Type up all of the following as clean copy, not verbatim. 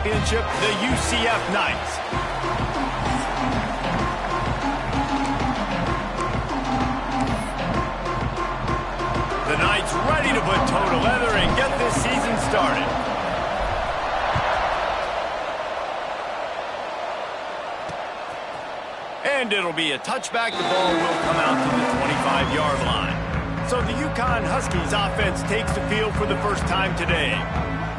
championship, the UCF Knights. The Knights ready to put toe to leather and get this season started. And it'll be a touchback. The ball will come out to the 25-yard line. So the Uconn Huskies offense takes the field for the first time today.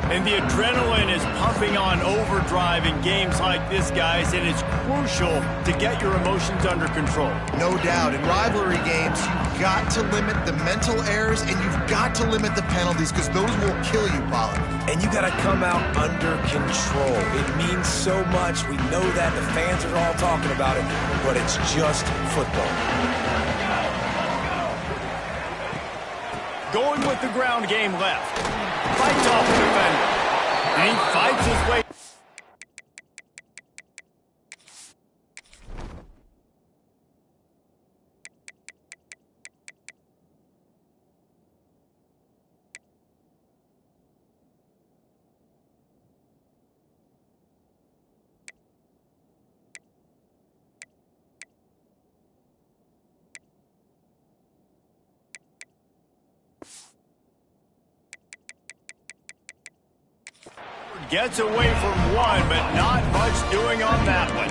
And the adrenaline is pumping on overdrive in games like this, guys, and it's crucial to get your emotions under control. No doubt. In rivalry games, you've got to limit the mental errors and you've got to limit the penalties because those will kill you, Pollard. And you got to come out under control. It means so much. We know that. The fans are all talking about it, but it's just football. Going with the ground game left. Fights off the defender. And he fights his way. Gets away from one, but not much doing on that one.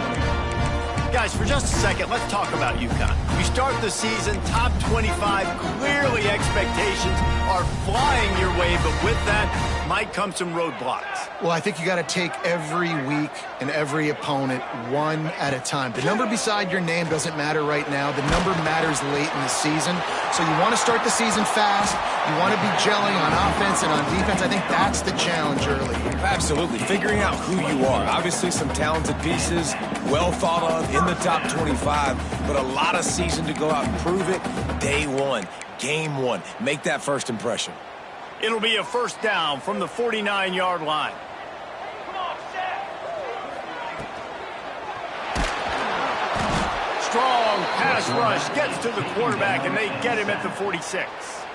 Guys, for just a second, let's talk about Uconn. We start the season top 25. Clearly, expectations are flying your way, but with that might come some roadblocks. Well, I think you got to take every week and every opponent one at a time. The number beside your name doesn't matter right now. The number matters late in the season. So you want to start the season fast. You want to be gelling on offense and on defense. I think that's the challenge early. Absolutely. Figuring out who you are. Obviously, some talented pieces, well thought of in the top 25, but a lot of season to go out and prove it. Day one, game one. Make that first impression. It'll be a first down from the 49-yard line. Strong pass rush gets to the quarterback, and they get him at the 46.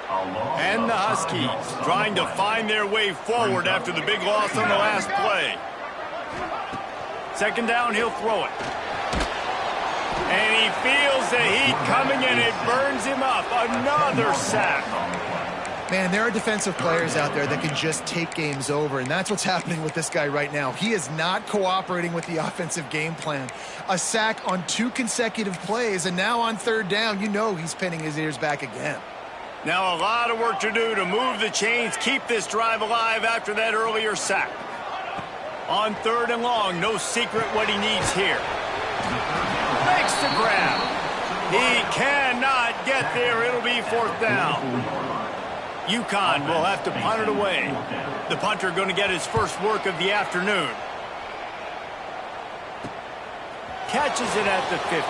And the Huskies trying to find their way forward after the big loss on the last play. Second down, he'll throw it. And he feels the heat coming, and it burns him up. Another sack. Man, there are defensive players out there that can just take games over, and that's what's happening with this guy right now. He is not cooperating with the offensive game plan. A sack on 2 consecutive plays, and now on third down, you know he's pinning his ears back again. Now a lot of work to do to move the chains, keep this drive alive after that earlier sack. On third and long, no secret what he needs here. Makes the grab. He cannot get there. It'll be fourth down. Uconn will have to punt it away. The punter going to get his first work of the afternoon. Catches it at the 15.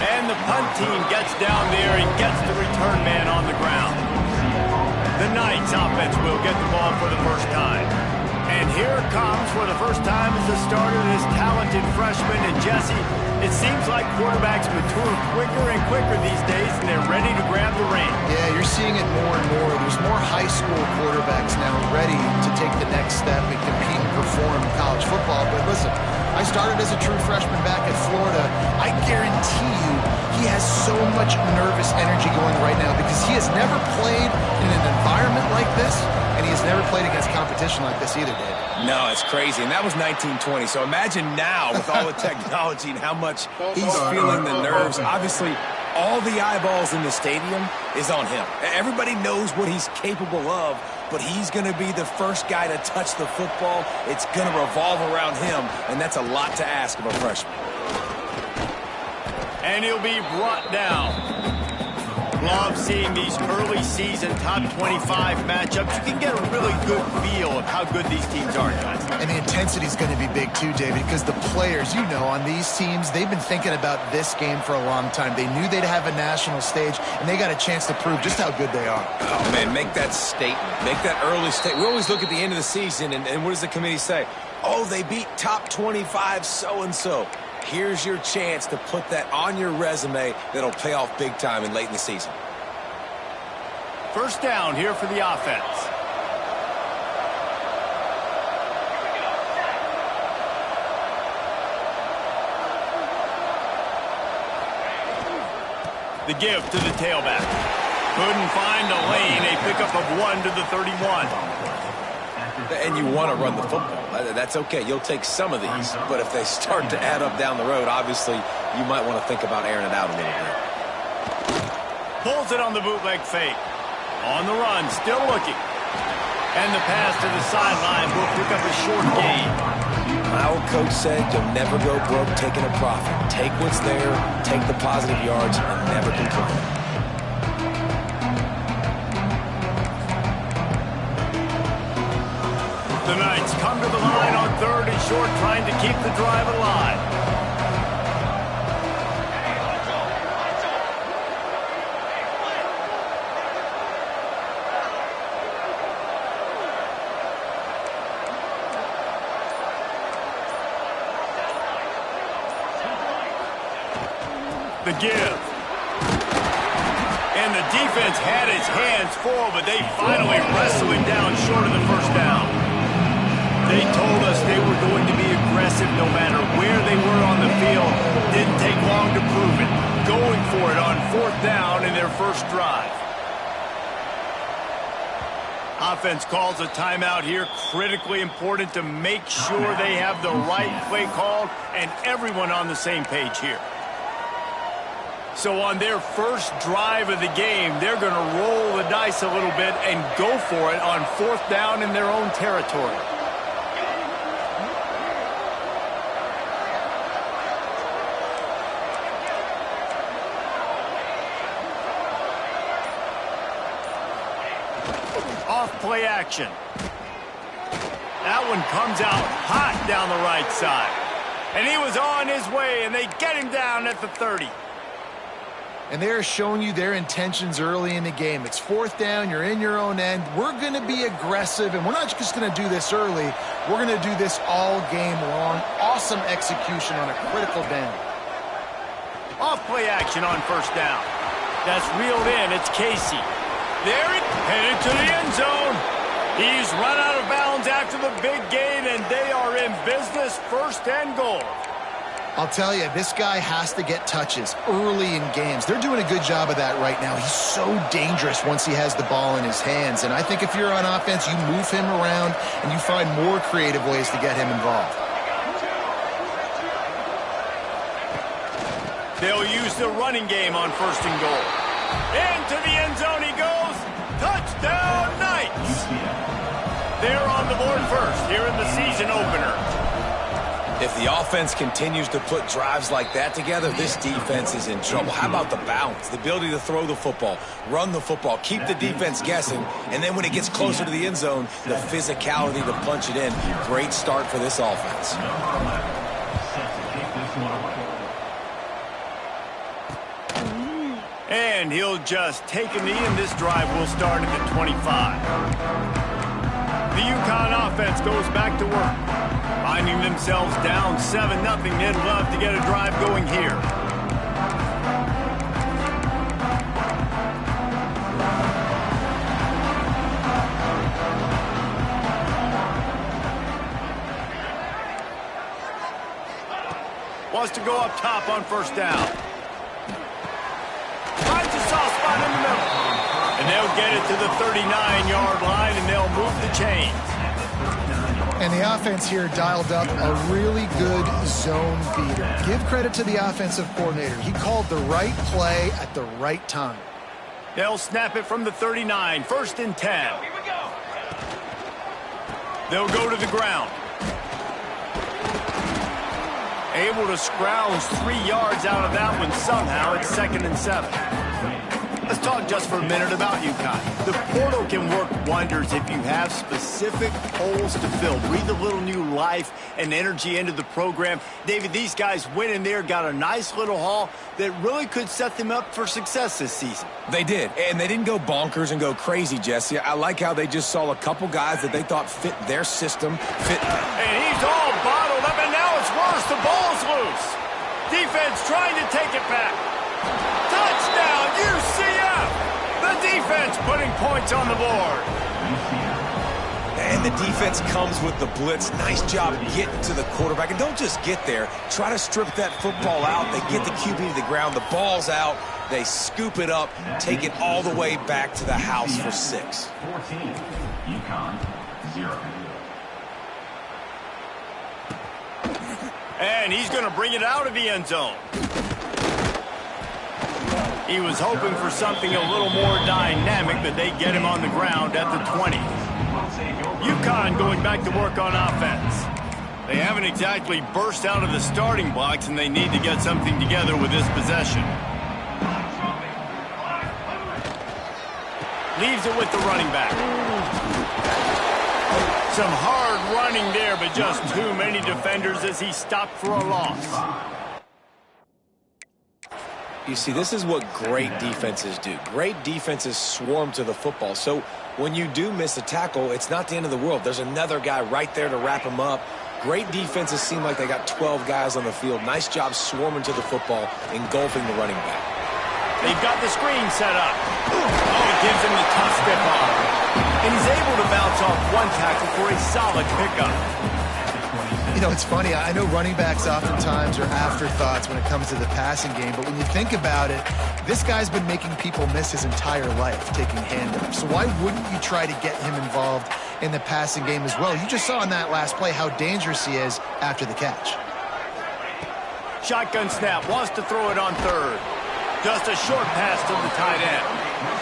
And the punt team gets down there and gets the return man on the ground. The Knights offense will get the ball for the first time. And here comes for the first time as the starter, this talented freshman. And Jesse, it seems like quarterbacks mature quicker and quicker these days, and they're ready to grab the reins. Yeah, you're seeing it more and more. There's more high school quarterbacks now ready to take the next step and compete and perform in college football. But listen, I started as a true freshman back at Florida. I guarantee you he has so much nervous energy going right now because he has never played in an environment like this, and he has never played against competition like this either, David. No, it's crazy, and that was 1920. So imagine now with all the technology and how much he's feeling the nerves. Obviously, all the eyeballs in the stadium is on him. Everybody knows what he's capable of, but he's going to be the first guy to touch the football. It's going to revolve around him, and that's a lot to ask of a freshman. And he'll be brought down. Love seeing these early season top 25 matchups. You can get a really good feel of how good these teams are, guys. And the intensity is going to be big too, David, because the players, you know, on these teams, they've been thinking about this game for a long time. They knew they'd have a national stage, and they got a chance to prove just how good they are. Oh, man, make that statement. Make that early statement. We always look at the end of the season, and what does the committee say? Oh, they beat top 25 so-and-so. Here's your chance to put that on your resume that'll pay off big time and late in the season. First down here for the offense. The give to the tailback. Couldn't find a lane. A pickup of 1 to the 31. And you want to run the football. That's okay. You'll take some of these. But if they start to add up down the road, obviously you might want to think about airing it out a little bit. Pulls it on the bootleg fake. On the run, still looking. And the pass to the sideline will pick up a short gain. My old coach said you'll never go broke taking a profit. Take what's there, take the positive yards, and never complain. The Knights come to the line on 3rd and short, trying to keep the drive alive. The give. And the defense had its hands full, but they finally wrestled him down short of the first down. They told us they were going to be aggressive no matter where they were on the field. Didn't take long to prove it. Going for it on 4th down in their first drive. Offense calls a timeout here. Critically important to make sure they have the right play called and everyone on the same page here. So on their first drive of the game, they're going to roll the dice a little bit and go for it on 4th down in their own territory. Off play action. That one comes out hot down the right side. And he was on his way, and they get him down at the 30. And they're showing you their intentions early in the game. It's 4th down. You're in your own end. We're going to be aggressive, and we're not just going to do this early. We're going to do this all game long. Awesome execution on a critical down. Off play action on 1st down. That's reeled in. It's Casey. There it headed to the end zone. He's run out of bounds after the big gain, and they are in business, 1st and goal. I'll tell you, this guy has to get touches early in games. They're doing a good job of that right now. He's so dangerous once he has the ball in his hands. And I think if you're on offense, you move him around and you find more creative ways to get him involved. They'll use the running game on 1st and goal. Into the end zone he goes. Touchdown, Knights! They're on the board first here in the season opener. If the offense continues to put drives like that together, this defense is in trouble. How about the balance, the ability to throw the football, run the football, keep the defense guessing, and then when it gets closer to the end zone, the physicality to punch it in. Great start for this offense. And he'll just take a knee, and this drive will start at the 25. The Uconn offense goes back to work. Finding themselves down 7-0, they'd love to get a drive going here. Wants to go up top on 1st down. Finds a soft spot in the middle. And they'll get it to the 39-yard line, and they'll move the chains. And the offense here dialed up a really good zone beater. Give credit to the offensive coordinator. He called the right play at the right time. They'll snap it from the 39, 1st and 10. They'll go to the ground. Able to scrounge 3 yards out of that one somehow. It's 2nd and 7. Let's talk just for a minute about Uconn. The portal can work wonders if you have specific holes to fill. Breathe a little new life and energy into the program. David, these guys went in there, got a nice little haul that really could set them up for success this season. They did, and they didn't go bonkers and go crazy, Jesse. I like how they just saw a couple guys that they thought fit their system. And he's all bottled up, and now it's worse. The ball's loose. Defense trying to take it back. Touchdown, UCF! The defense putting points on the board. And the defense comes with the blitz. Nice job getting to the quarterback. And don't just get there. Try to strip that football out. They get the QB to the ground. The ball's out. They scoop it up, take it all the way back to the house for 6. 14, Uconn, 0. And he's going to bring it out of the end zone. He was hoping for something a little more dynamic, but they get him on the ground at the 20. Uconn going back to work on offense. They haven't exactly burst out of the starting blocks, and they need to get something together with this possession. Leaves it with the running back. Some hard running there, but just too many defenders as he stopped for a loss. You see, this is what great defenses do. Great defenses swarm to the football. So when you do miss a tackle, it's not the end of the world. There's another guy right there to wrap him up. Great defenses seem like they got 12 guys on the field. Nice job swarming to the football, engulfing the running back. They've got the screen set up. Oh, it gives him the tough stiff arm. And he's able to bounce off one tackle for a solid pickup. You know, it's funny. I know running backs oftentimes are afterthoughts when it comes to the passing game, but when you think about it, this guy's been making people miss his entire life taking handoffs. So why wouldn't you try to get him involved in the passing game as well? You just saw in that last play how dangerous he is after the catch. Shotgun snap, wants to throw it on third. Just a short pass to the tight end.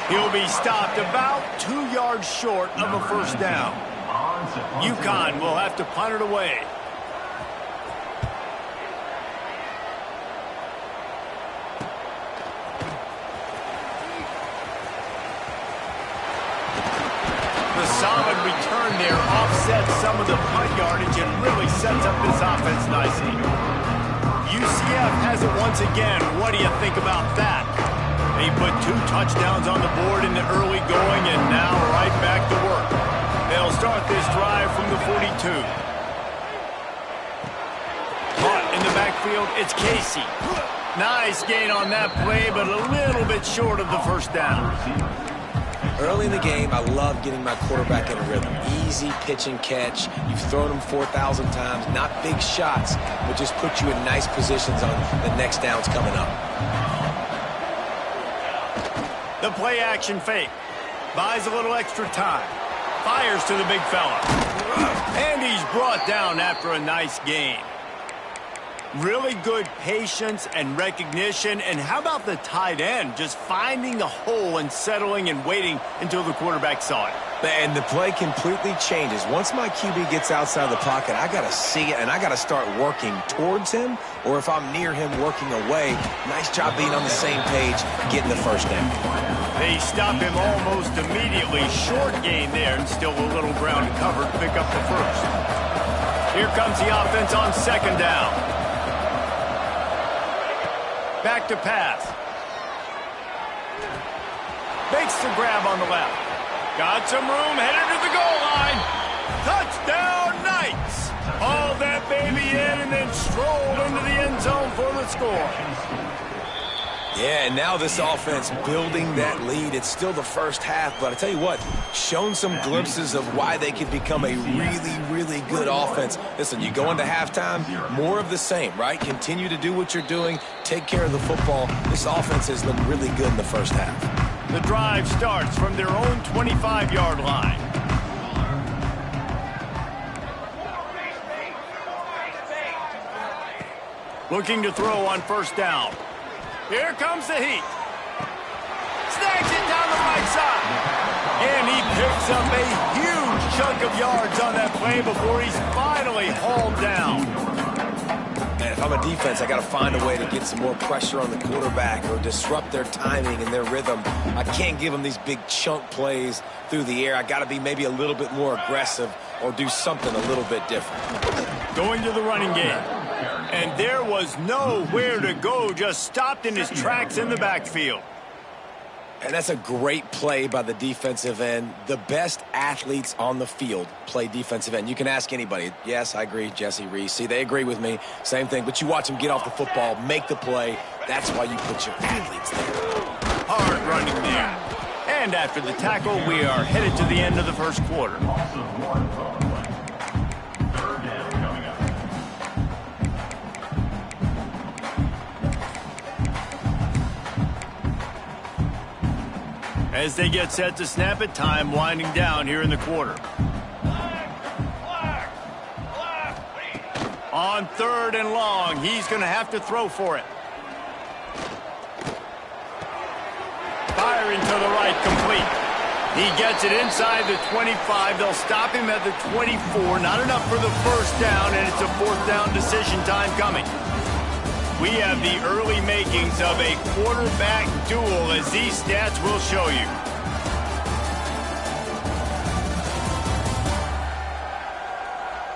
He'll be stopped about 2 yards short of a first down. Uconn will have to punt it away. The solid return there offsets some of the punt yardage and really sets up this offense nicely. UCF has it once again. What do you think about that? They put 2 touchdowns on the board in the early going and now right back to work. They'll start this drive from the 42. Caught in the backfield, it's Casey. Nice gain on that play, but a little bit short of the first down. Early in the game, I love getting my quarterback in a rhythm. Easy pitch and catch. You've thrown them 4,000 times. Not big shots, but just put you in nice positions on the next downs coming up. The play action fake. Buys a little extra time. Fires to the big fella. And he's brought down after a nice gain. Really good patience and recognition. And how about the tight end just finding the hole and settling and waiting until the quarterback saw it? And the play completely changes. Once my QB gets outside the pocket, I got to see it, and I got to start working towards him, or if I'm near him, working away. Nice job being on the same page, getting the first down. They stop him almost immediately. Short gain there, and still a little ground to cover to pick up the first. Here comes the offense on second down. Back to pass. Makes the grab on the left. Got some room, headed to the goal line. Touchdown, Knights! Hauled that baby in and then strolled into the end zone for the score. Yeah, and now this offense building that lead. It's still the first half, but I tell you what, shown some glimpses of why they could become a really, really good offense. Listen, you go into halftime, more of the same, right? Continue to do what you're doing, take care of the football. This offense has looked really good in the first half. The drive starts from their own 25-yard line. Looking to throw on first down. Here comes the heat. Snags it down the right side. And he picks up a huge chunk of yards on that play before he's finally hauled down. Man, if I'm a defense, I got to find a way to get some more pressure on the quarterback or disrupt their timing and their rhythm. I can't give them these big chunk plays through the air. I got to be maybe a little bit more aggressive or do something a little bit different. Going to the running game. And there was nowhere to go, just stopped in his tracks in the backfield. And that's a great play by the defensive end. The best athletes on the field play defensive end. You can ask anybody. Yes, I agree, Jesse Reese. See, they agree with me. Same thing. But you watch them get off the football, make the play. That's why you put your athletes there. Hard running there. And after the tackle, we are headed to the end of the first quarter. As they get set to snap it, time winding down here in the quarter. On 3rd and long, he's going to have to throw for it. Firing to the right, complete. He gets it inside the 25. They'll stop him at the 24. Not enough for the first down, and it's a 4th down decision time coming. We have the early makings of a quarterback duel, as these stats will show you.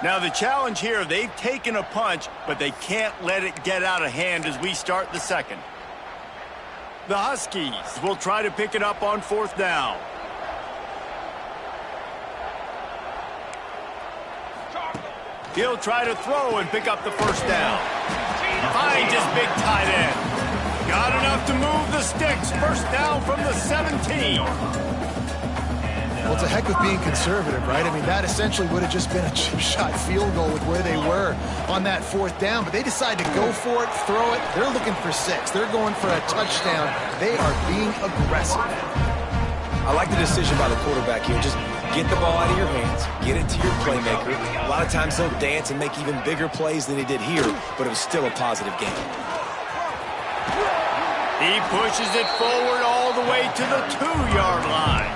Now the challenge here, they've taken a punch, but they can't let it get out of hand as we start the second. The Huskies will try to pick it up on 4th down. He'll try to throw and pick up the first down. Finds his big tight end. Got enough to move the sticks. First down from the 17. Well, it's a heck of being conservative, right? I mean, that essentially would have just been a chip shot field goal with where they were on that 4th down. But they decide to go for it, throw it. They're looking for 6. They're going for a touchdown. They are being aggressive. I like the decision by the quarterback here. Just get the ball out of your hands, get it to your playmaker. A lot of times he'll dance and make even bigger plays than he did here, but it was still a positive game. He pushes it forward all the way to the 2-yard line.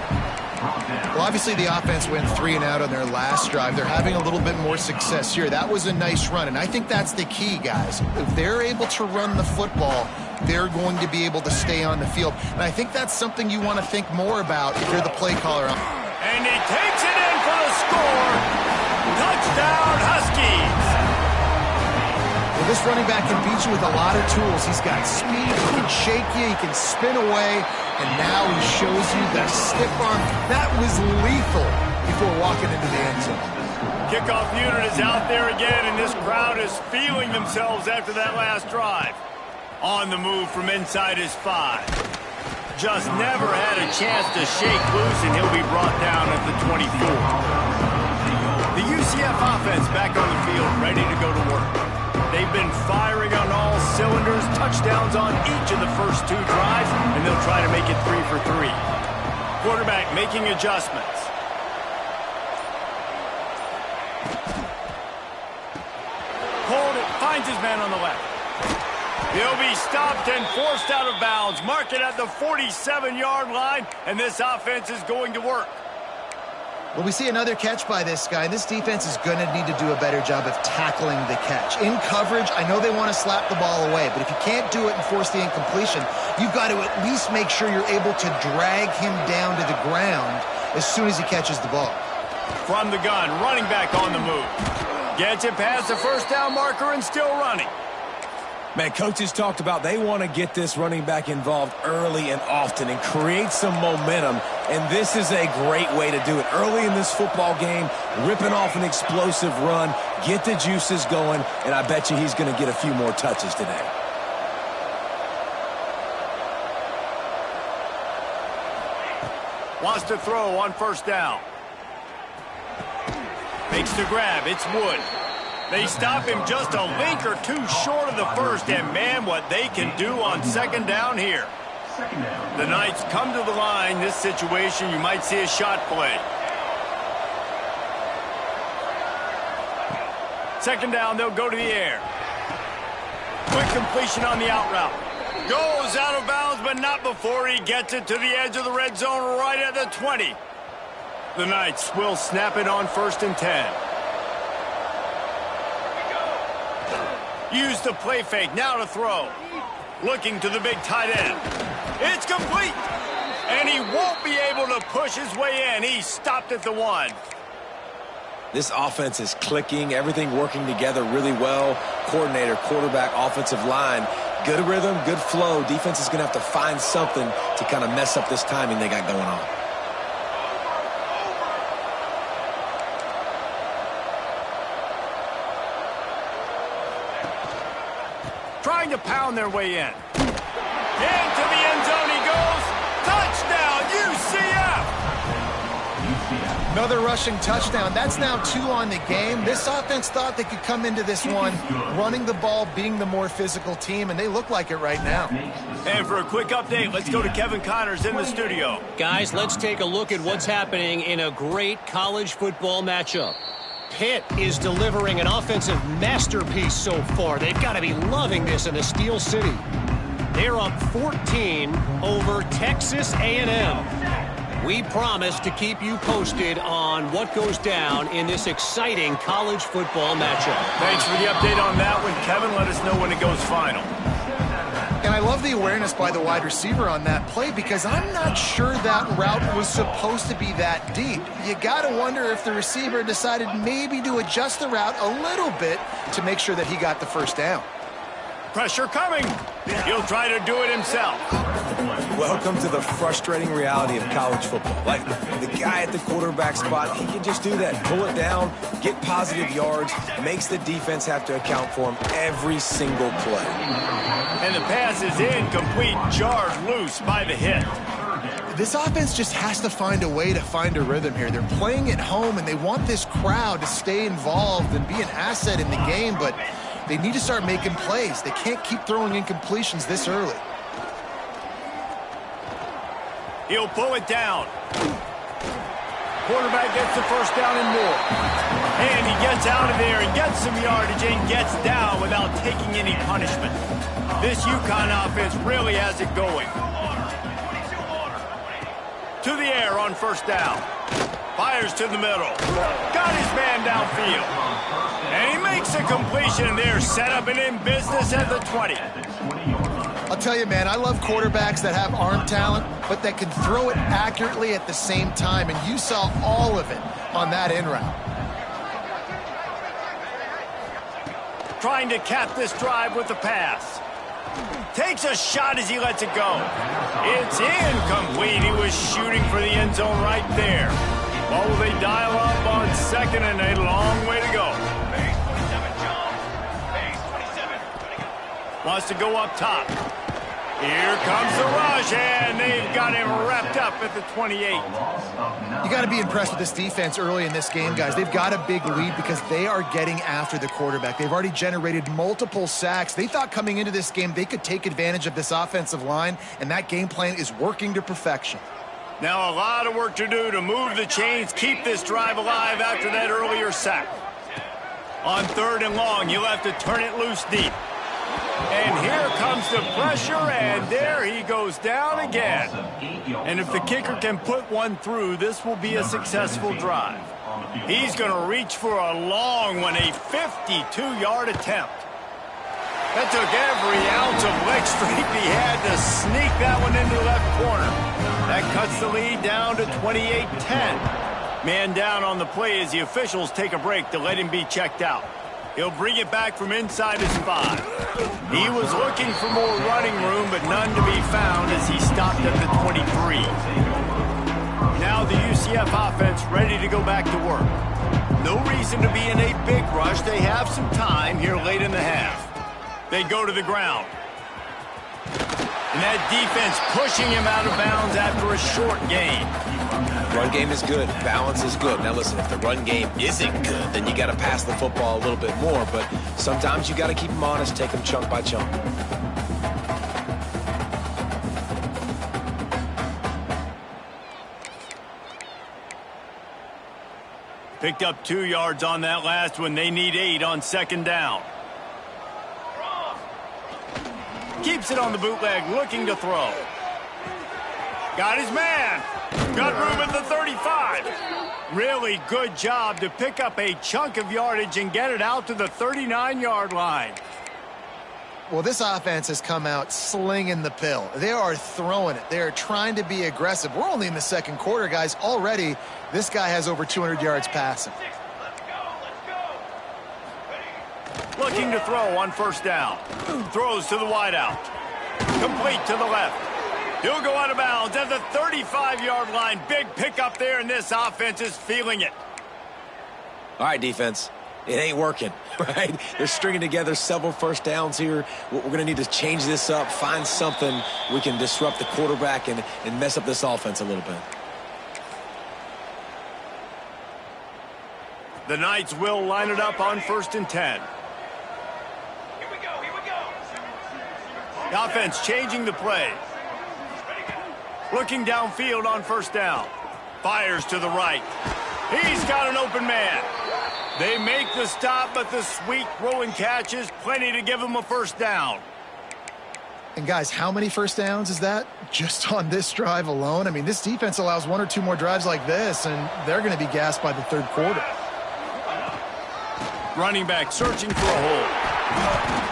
Well, obviously the offense went 3 and out on their last drive. They're having a little bit more success here. That was a nice run, and I think that's the key, guys. If they're able to run the football, they're going to be able to stay on the field. And I think that's something you want to think more about if you're the play caller. And he takes it in for the score. Touchdown, Huskies. Well, this running back can beat you with a lot of tools. He's got speed, he can shake you, he can spin away, and now he shows you the stiff arm. That was lethal before walking into the end zone. Kickoff unit is out there again, and this crowd is feeling themselves after that last drive. On the move from inside his 5. Just never had a chance to shake loose, and he'll be brought down at the 24. The UCF offense back on the field, ready to go to work. They've been firing on all cylinders, touchdowns on each of the first 2 drives, and they'll try to make it 3 for 3. Quarterback making adjustments. Hold it, finds his man on the left. He'll be stopped and forced out of bounds. Mark it at the 47-yard line, and this offense is going to work. Well, we see another catch by this guy, and this defense is going to need to do a better job of tackling the catch. In coverage, I know they want to slap the ball away, but if you can't do it and force the incompletion, you've got to at least make sure you're able to drag him down to the ground as soon as he catches the ball. From the gun, running back on the move. Gets it past the first down marker and still running. Man, coaches talked about they want to get this running back involved early and often and create some momentum, and this is a great way to do it. Early in this football game, ripping off an explosive run, get the juices going, and I bet you he's going to get a few more touches today. Wants to throw on first down. Makes the grab. It's Wood. They stop him just a link or 2 short of the first, and man, what they can do on second down here. The Knights come to the line. This situation, you might see a shot play. Second down, they'll go to the air. Quick completion on the out route. Goes out of bounds, but not before he gets it to the edge of the red zone right at the 20. The Knights will snap it on 1st and 10. Use the play fake, now to throw. Looking to the big tight end. It's complete. And he won't be able to push his way in. He's stopped at the 1. This offense is clicking, everything working together really well. Coordinator, quarterback, offensive line. Good rhythm, good flow. Defense is going to have to find something to kind of mess up this timing they got going on. Trying to pound their way in. Into the end zone he goes. Touchdown, UCF! Another rushing touchdown. That's now 2 on the game. This offense thought they could come into this one running the ball, being the more physical team, and they look like it right now. And for a quick update, let's go to Kevin Connors in the studio. Guys, let's take a look at what's happening in a great college football matchup. Pitt is delivering an offensive masterpiece so far. They've got to be loving this in the Steel City. They're up 14 over Texas A&M. We promise to keep you posted on what goes down in this exciting college football matchup. Thanks for the update on that one, Kevin. Let us know when it goes final. And I love the awareness by the wide receiver on that play because I'm not sure that route was supposed to be that deep. You got to wonder if the receiver decided maybe to adjust the route a little bit to make sure that he got the first down. Pressure coming. He'll try to do it himself. Welcome to the frustrating reality of college football. Like, the guy at the quarterback spot, he can just do that. Pull it down, get positive yards, makes the defense have to account for him every single play. And the pass is incomplete, jarred loose by the hit. This offense just has to find a way to find a rhythm here. They're playing at home, and they want this crowd to stay involved and be an asset in the game, but they need to start making plays. They can't keep throwing incompletions this early. He'll pull it down. Quarterback gets the first down and more. And he gets out of there and gets some yardage and gets down without taking any punishment. This Uconn offense really has it going. To the air on first down. Fires to the middle. Got his man downfield. And he makes a completion there. Set up and in business at the 20. I'll tell you, man, I love quarterbacks that have arm talent, but that can throw it accurately at the same time. And you saw all of it on that in route. Trying to cap this drive with the pass. Takes a shot as he lets it go. It's incomplete. He was shooting for the end zone right there. Well, will they dial up on second and a long way to go? Wants to go up top. Here comes the rush, and they've got him wrapped up at the 28. You got to be impressed with this defense early in this game, guys. They've got a big lead because they are getting after the quarterback. They've already generated multiple sacks. They thought coming into this game they could take advantage of this offensive line, and that game plan is working to perfection. Now a lot of work to do to move the chains, keep this drive alive after that earlier sack. On third and long, you'll have to turn it loose deep. And here comes the pressure, and there he goes down again. And if the kicker can put one through, this will be a successful drive. He's going to reach for a long one, a 52-yard attempt. That took every ounce of leg strength he had to sneak that one into the left corner. That cuts the lead down to 28-10. Man down on the play as the officials take a break to let him be checked out. He'll bring it back from inside his 5. He was looking for more running room, but none to be found as he stopped at the 23. Now the UCF offense ready to go back to work. No reason to be in a big rush. They have some time here late in the half. They go to the ground. And that defense pushing him out of bounds after a short gain. Run game is good. Balance is good. Now listen, if the run game isn't good, then you got to pass the football a little bit more. But sometimes you got to keep them honest, take them chunk by chunk. Picked up 2 yards on that last one. They need 8 on second down. Keeps it on the bootleg, looking to throw. Got his man. Got room at the 35. Really good job to pick up a chunk of yardage and get it out to the 39-yard line. Well, this offense has come out slinging the pill. They are throwing it. They are trying to be aggressive. We're only in the second quarter, guys. Already, this guy has over 200 yards passing. Looking to throw on first down. Throws to the wideout. Complete to the left. He'll go out of bounds at the 35-yard line. Big pickup there, and this offense is feeling it. All right, defense. It ain't working, right? They're stringing together several first downs here. We're going to need to change this up, find something we can disrupt the quarterback and mess up this offense a little bit. The Knights will line it up on 1st and 10. The offense changing the play. Looking downfield on 1st down. Fires to the right. He's got an open man. They make the stop, but the sweet rolling catch is plenty to give him a 1st down. And guys, how many 1st downs is that just on this drive alone? I mean, this defense allows 1 or 2 more drives like this, and they're going to be gassed by the 3rd quarter. Running back searching for a hole.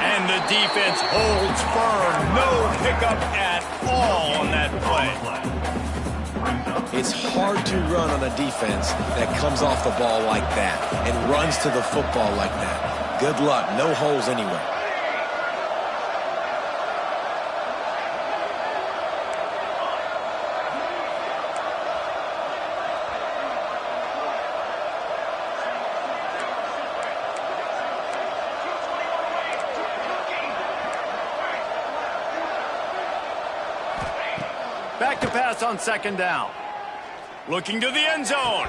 And the defense holds firm. No pickup at all on that play. It's hard to run on a defense that comes off the ball like that and runs to the football like that. Good luck. No holes anywhere. Back to pass on 2nd down. Looking to the end zone.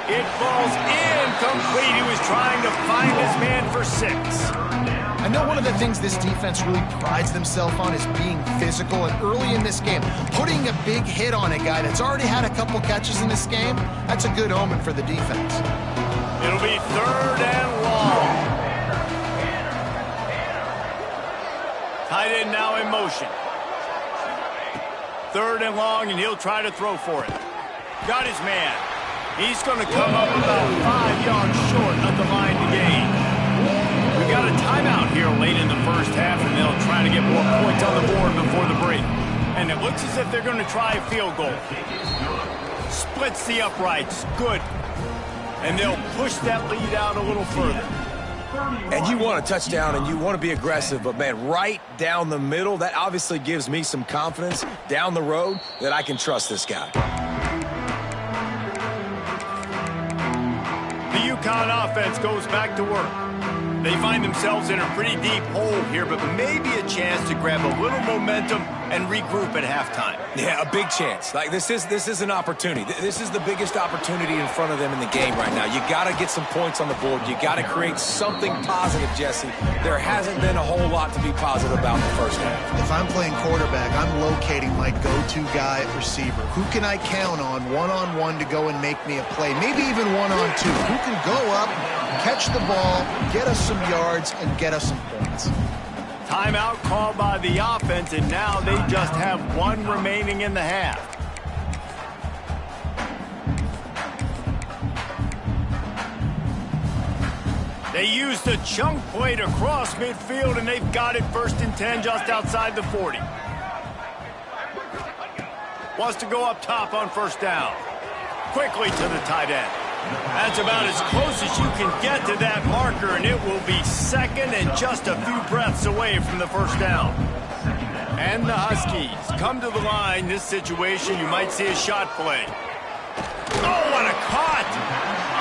It falls incomplete. He was trying to find his man for 6. I know one of the things this defense really prides themselves on is being physical, and early in this game, putting a big hit on a guy that's already had a couple catches in this game, that's a good omen for the defense. It'll be 3rd and long. Tight end now in motion. 3rd and long, and he'll try to throw for it. Got his man. He's going to come up about 5 yards short of the line to gain. We've got a timeout here late in the 1st half, and they'll try to get more points on the board before the break. And it looks as if they're going to try a field goal. Splits the uprights. Good. And they'll push that lead out a little further. And you want a touchdown and you want to be aggressive, but man, right down the middle, that obviously gives me some confidence down the road that I can trust this guy. The Uconn offense goes back to work. They find themselves in a pretty deep hole here, but maybe a chance to grab a little momentum and regroup at halftime. Yeah, a big chance. Like this is an opportunity. This is the biggest opportunity in front of them in the game right now. You got to get some points on the board. You got to create something positive, Jesse. There hasn't been a whole lot to be positive about in the 1st half. If I'm playing quarterback, I'm locating my go-to guy at receiver. Who can I count on one-on-one to go and make me a play? Maybe even one-on-two. Who can go up, catch the ball, get us some yards, and get us some points. Timeout called by the offense, and now they just have 1 remaining in the half. They use the chunk play to cross midfield, and they've got it 1st and 10 just outside the 40. Wants to go up top on 1st down. Quickly to the tight end. That's about as close as you can get to that marker, and it will be 2nd and just a few breaths away from the 1st down. And the Huskies come to the line. This situation, you might see a shot play. Oh, what a cut!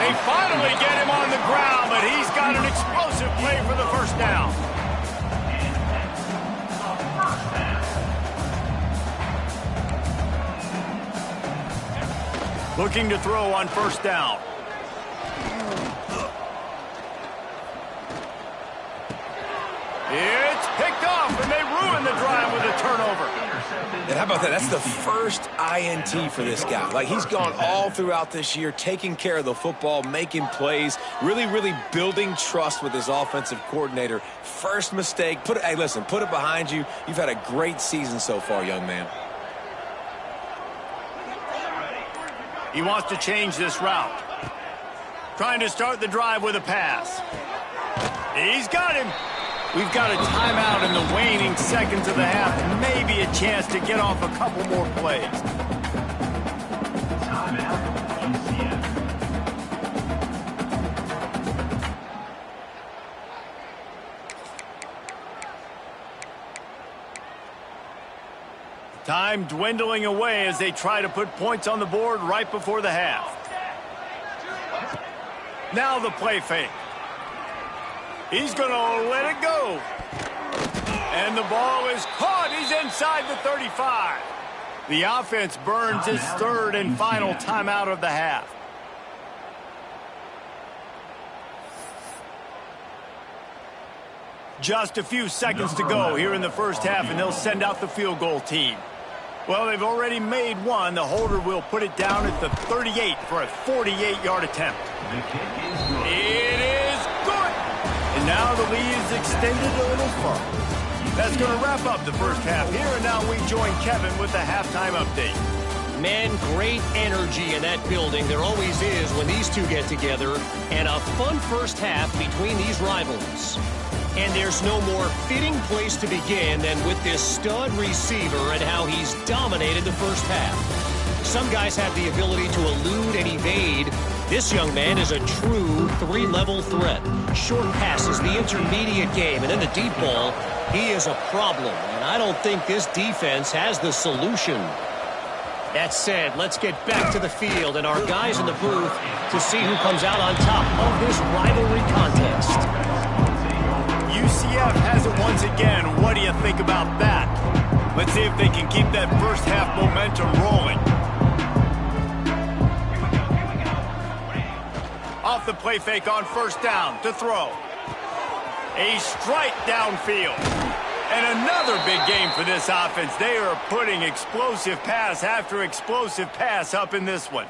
They finally get him on the ground, but he's got an explosive play for the 1st down. Looking to throw on 1st down. It's picked off, and they ruin the drive with a turnover. And how about that? That's the first INT for this guy. Like, he's gone all throughout this year, taking care of the football, making plays, really building trust with his offensive coordinator. First mistake. Hey, listen, put it behind you. You've had a great season so far, young man. He wants to change this route. Trying to start the drive with a pass. He's got him. We've got a timeout in the waning seconds of the half, and maybe a chance to get off a couple more plays. Time dwindling away as they try to put points on the board right before the half. Now the play fake. He's going to let it go. And the ball is caught. He's inside the 35. The offense burns its 3rd and final timeout of the half. Just a few seconds to go here in the first half, and they'll send out the field goal team. Well, they've already made one. The holder will put it down at the 38 for a 48-yard attempt. It is good! And now the lead is extended a little further. That's going to wrap up the first half here, and now we join Kevin with the halftime update. Man, great energy in that building. There always is when these two get together. And a fun first half between these rivals. And there's no more fitting place to begin than with this stud receiver and how he's dominated the first half. Some guys have the ability to elude and evade. This young man is a true three-level threat. Short passes, the intermediate game, and then the deep ball. He is a problem, and I don't think this defense has the solution. That said, let's get back to the field and our guys in the booth to see who comes out on top of this rivalry contest. UCF has it once again. What do you think about that? Let's see if they can keep that first half momentum rolling. Off the play fake on first down to throw. A strike downfield. And another big game for this offense. They are putting explosive pass after explosive pass up in this one.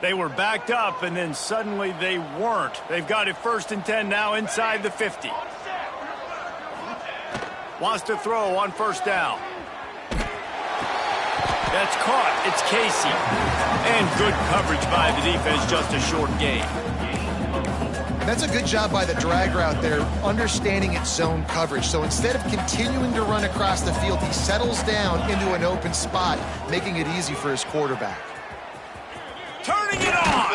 They were backed up, and then suddenly they weren't. They've got it 1st and 10 now inside the 50. Wants to throw on first down. That's caught. It's Casey. And good coverage by the defense, just a short gain. That's a good job by the drag route there, understanding its zone coverage. So instead of continuing to run across the field, he settles down into an open spot, making it easy for his quarterback. Turning it on!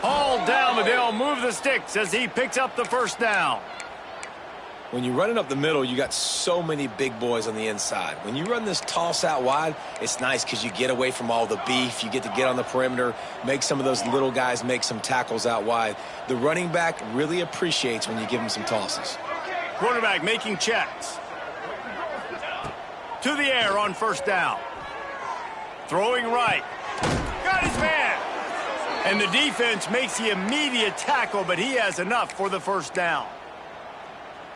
Hauled down, but they'll move the sticks as he picks up the first down. When you're running up the middle, you got so many big boys on the inside. When you run this toss out wide, it's nice because you get away from all the beef. You get to get on the perimeter, make some of those little guys make some tackles out wide. The running back really appreciates when you give him some tosses. Quarterback making checks. To the air on first down. Throwing right. Got his man. And the defense makes the immediate tackle, but he has enough for the first down.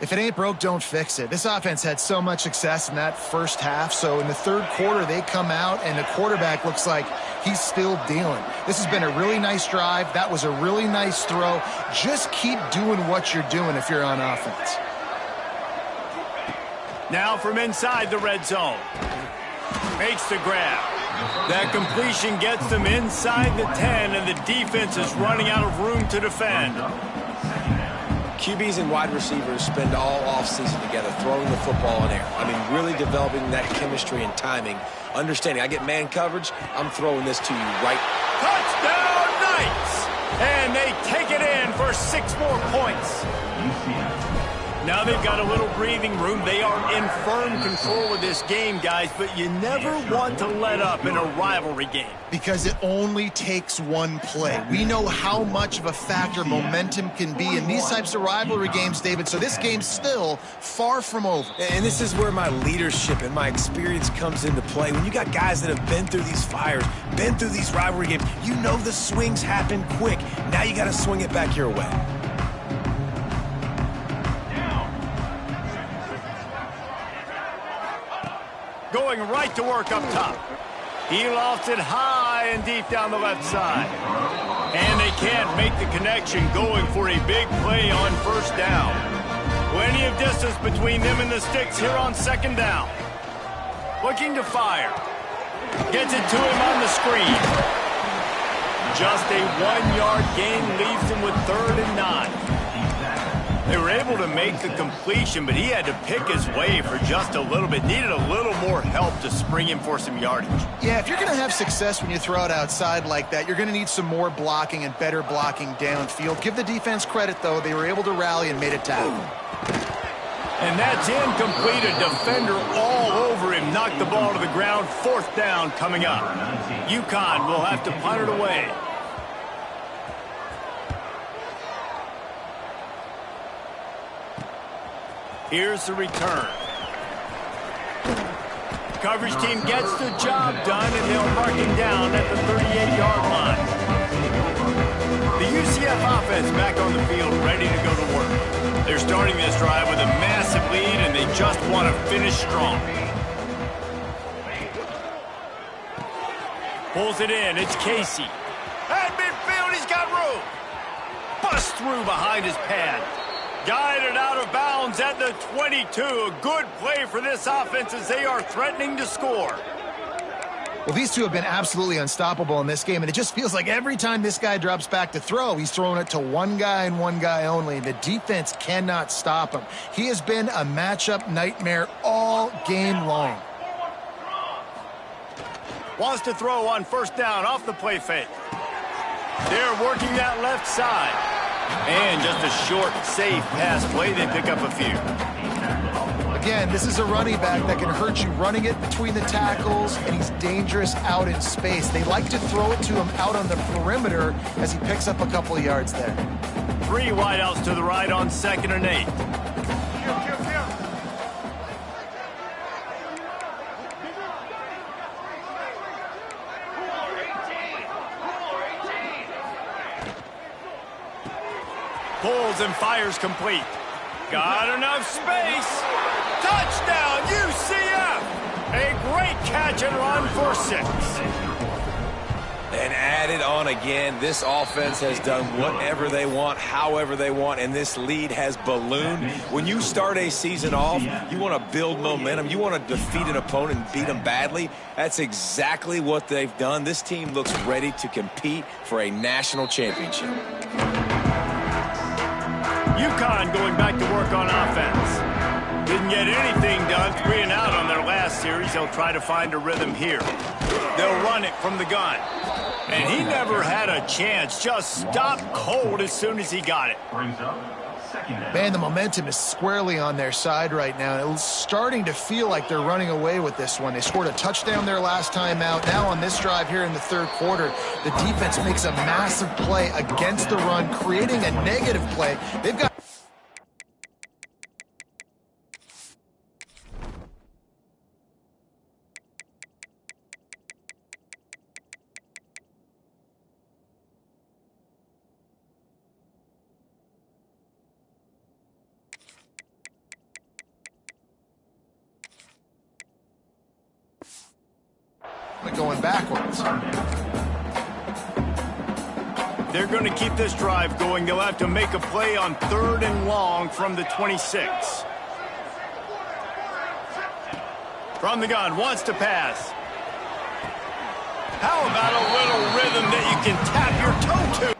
If it ain't broke, don't fix it. This offense had so much success in that first half, so in the third quarter, they come out, and the quarterback looks like he's still dealing. This has been a really nice drive. That was a really nice throw. Just keep doing what you're doing if you're on offense. Now from inside the red zone. Makes the grab. That completion gets them inside the 10, and the defense is running out of room to defend. QBs and wide receivers spend all offseason together throwing the football in air. I mean, really developing that chemistry and timing. Understanding, I get man coverage, I'm throwing this to you right. Touchdown Knights! And they take it in for 6 more points. Now they've got a little breathing room. They are in firm control of this game, guys, but you never want to let up in a rivalry game. Because it only takes one play. We know how much of a factor momentum can be in these types of rivalry games, David, so this game's still far from over. And this is where my leadership and my experience comes into play. When you got guys that have been through these fires, been through these rivalry games, you know the swings happen quick. Now you got to swing it back your way. Going right to work up top. He lofts it high and deep down the left side. And they can't make the connection, going for a big play on first down. Plenty of distance between them and the sticks here on second down. Looking to fire. Gets it to him on the screen. Just a 1-yard gain leaves him with 3rd and 9. They were able to make the completion, but he had to pick his way for just a little bit. Needed a little more help to spring him for some yardage. Yeah, if you're going to have success when you throw it outside like that, you're going to need some more blocking and better blocking downfield. Give the defense credit, though. They were able to rally and made a tackle. And that's incomplete. A defender all over him. Knocked the ball to the ground. 4th down coming up. Uconn will have to punt it away. Here's the return. Coverage team gets the job done, and they'll mark him down at the 38-yard line. The UCF offense back on the field, ready to go to work. They're starting this drive with a massive lead, and they just want to finish strong. Pulls it in. It's Casey. At midfield, he's got room. Busts through behind his pad. Guided out of bounds at the 22. A good play for this offense as they are threatening to score. Well, these two have been absolutely unstoppable in this game, and it just feels like every time this guy drops back to throw, he's throwing it to one guy and one guy only. The defense cannot stop him. He has been a matchup nightmare all game long. Wants to throw on first down off the play fake. They're working that left side. And just a short, safe pass play. They pick up a few. Again, this is a running back that can hurt you running it between the tackles, and he's dangerous out in space. They like to throw it to him out on the perimeter as he picks up a couple of yards there. 3 wideouts to the right on 2nd and 8. Pulls and fires complete. Got enough space. Touchdown, UCF! A great catch and run for 6. And added on again, this offense has done whatever they want, however they want, and this lead has ballooned. When you start a season off, you want to build momentum. You want to defeat an opponent and beat them badly. That's exactly what they've done. This team looks ready to compete for a national championship. Uconn going back to work on offense. Didn't get anything done. 3 and out on their last series. They'll try to find a rhythm here. They'll run it from the gun. And he never had a chance. Just stopped cold as soon as he got it. Man, the momentum is squarely on their side right now. It's starting to feel like they're running away with this one. They scored a touchdown their last time out. Now on this drive here in the 3rd quarter, the defense makes a massive play against the run, creating a negative play. They've got... going backwards. They're going to keep this drive going. They'll have to make a play on 3rd and long from the 26. From the gun, wants to pass. How about a little rhythm that you can tap your toe to?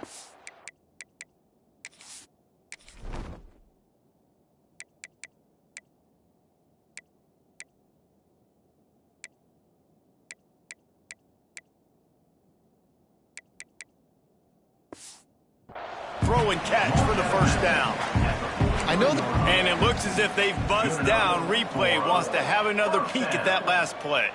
Throw and catch for the first down. I know and it looks as if they've buzzed down. Replay wants to have another peek at that last play.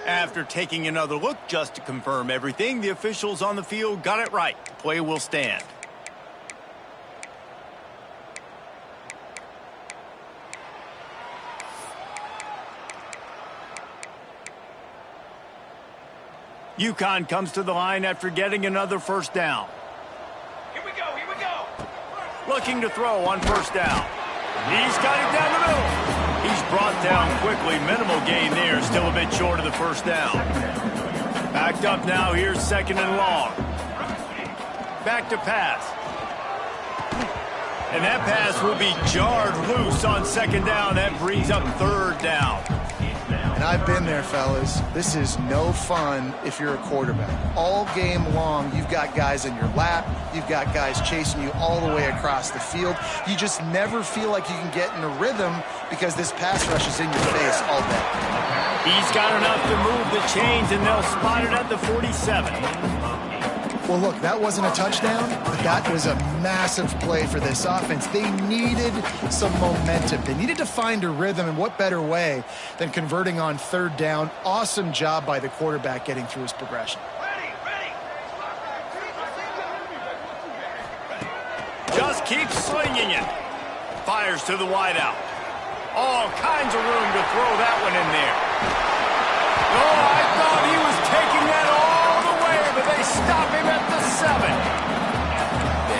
After taking another look just to confirm everything, the officials on the field got it right. Play will stand. Uconn comes to the line after getting another first down. Here we go, here we go. Looking to throw on first down. He's got it down the middle. He's brought down quickly. Minimal gain there. Still a bit short of the first down. Backed up now. Here's 2nd and long. Back to pass. And that pass will be jarred loose on 2nd down. That brings up 3rd down. And I've been there, fellas. This is no fun if you're a quarterback. All game long, you've got guys in your lap. You've got guys chasing you all the way across the field. You just never feel like you can get in a rhythm because this pass rush is in your face all day. He's got enough to move the chains, and they'll spot it at the 47. Well, look, that wasn't a touchdown, but that was a massive play for this offense. They needed some momentum. They needed to find a rhythm, and what better way than converting on 3rd down. Awesome job by the quarterback getting through his progression. Just keep slinging it. Fires to the wideout. All kinds of room to throw that one in there. Oh, I thought he was taking that all the way, but they stop him at the 7.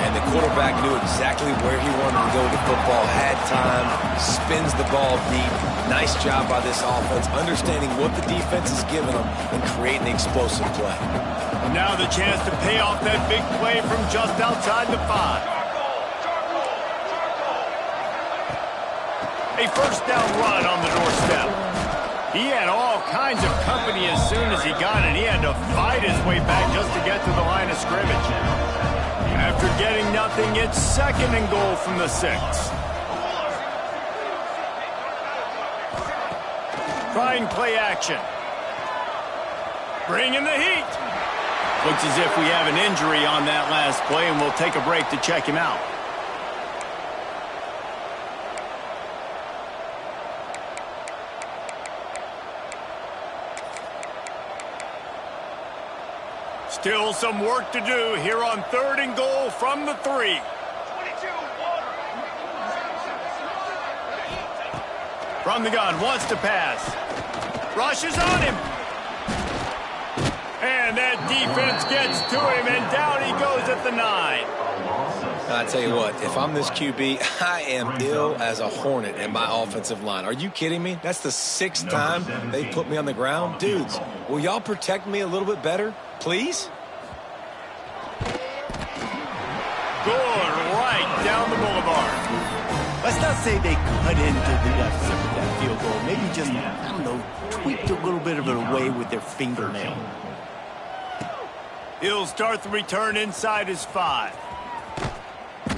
And the quarterback knew exactly where he wanted to go with the football, had time, spins the ball deep. Nice job by this offense, understanding what the defense is giving them and creating the explosive play. Now the chance to pay off that big play from just outside the 5. A first down run on the doorstep. He had all kinds of company as soon as he got it. He had to fight his way back just to get to the line of scrimmage. After getting nothing, it's 2nd and goal from the 6. Trying play action. Bringing the heat. Looks as if we have an injury on that last play, and we'll take a break to check him out. Still some work to do here on 3rd and goal from the 3. From the gun, wants to pass. Rushes on him. And that defense gets to him, and down he goes at the 9. I tell you what, if I'm this QB, I am ill as a hornet in my offensive line. Are you kidding me? That's the 6th time they put me on the ground. Dudes, will y'all protect me a little bit better, please? Good, right down the boulevard. Let's not say they cut into the deficit with that field goal. Maybe just, I don't know, tweaked a little bit of it away with their fingernail. He'll start the return inside his 5.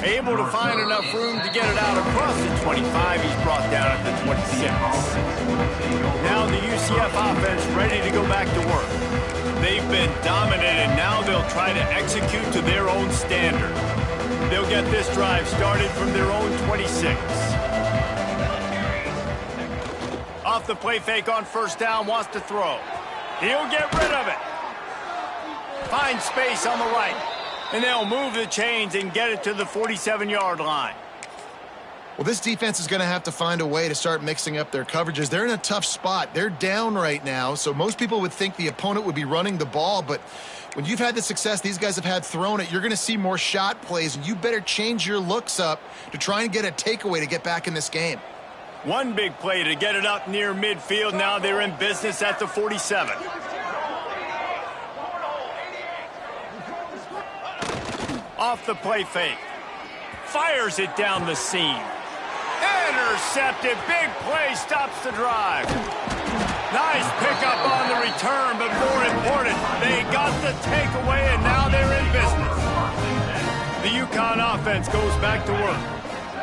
Able to find enough room to get it out across the 25. He's brought down at the 26. Now the UCF offense ready to go back to work. They've been dominant, and now they'll try to execute to their own standard. They'll get this drive started from their own 26. Off the play fake on first down, wants to throw. He'll get rid of it. Finds space on the right. And they'll move the chains and get it to the 47-yard line. Well, this defense is going to have to find a way to start mixing up their coverages. They're in a tough spot. They're down right now, so most people would think the opponent would be running the ball, but when you've had the success these guys have had throwing it, you're going to see more shot plays, and you better change your looks up to try and get a takeaway to get back in this game. One big play to get it up near midfield. Now they're in business at the 47. Off the play fake. Fires it down the seam. Intercepted. Big play stops the drive. Nice pickup on the return, but more important, they got the takeaway, and now they're in business. The Uconn offense goes back to work.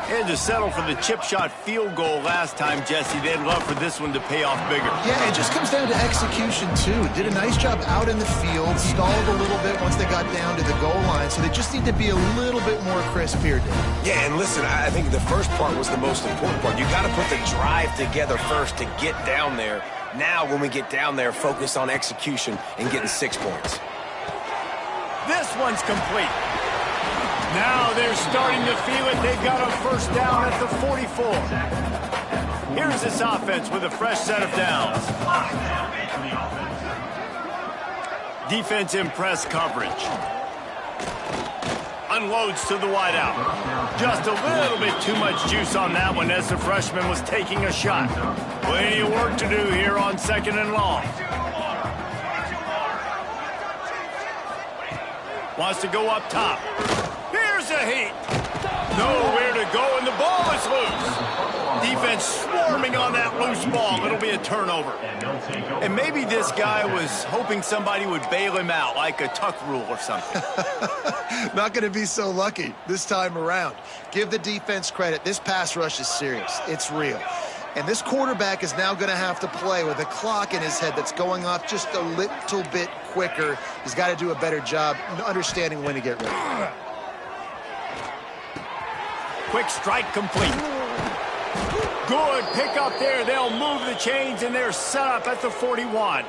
Had to settle for the chip shot field goal last time, Jesse. They'd love for this one to pay off bigger. Yeah, it just comes down to execution, too. Did a nice job out in the field, stalled a little bit once they got down to the goal line, so they just need to be a little bit more crisp here, Dave. Yeah, and listen, I think the first part was the most important part. You got to put the drive together first to get down there. Now, when we get down there, focus on execution and getting 6 points. This one's complete. Now they're starting to feel it. They've got a first down at the 44. Here's this offense with a fresh set of downs. Defense in press coverage. Unloads to the wideout. Just a little bit too much juice on that one as the freshman was taking a shot. Plenty of work to do here on 2nd and long. Wants to go up top. Here's a heat. Nowhere to go, and the ball is loose. Defense swarming on that loose ball. It'll be a turnover. And maybe this guy was hoping somebody would bail him out, like a tuck rule or something. Not going to be so lucky this time around. Give the defense credit. This pass rush is serious. It's real. And this quarterback is now going to have to play with a clock in his head that's going off just a little bit quicker. He's got to do a better job understanding when to get ready. Quick strike complete. Good pick up there. They'll move the chains, and they're set up at the 41.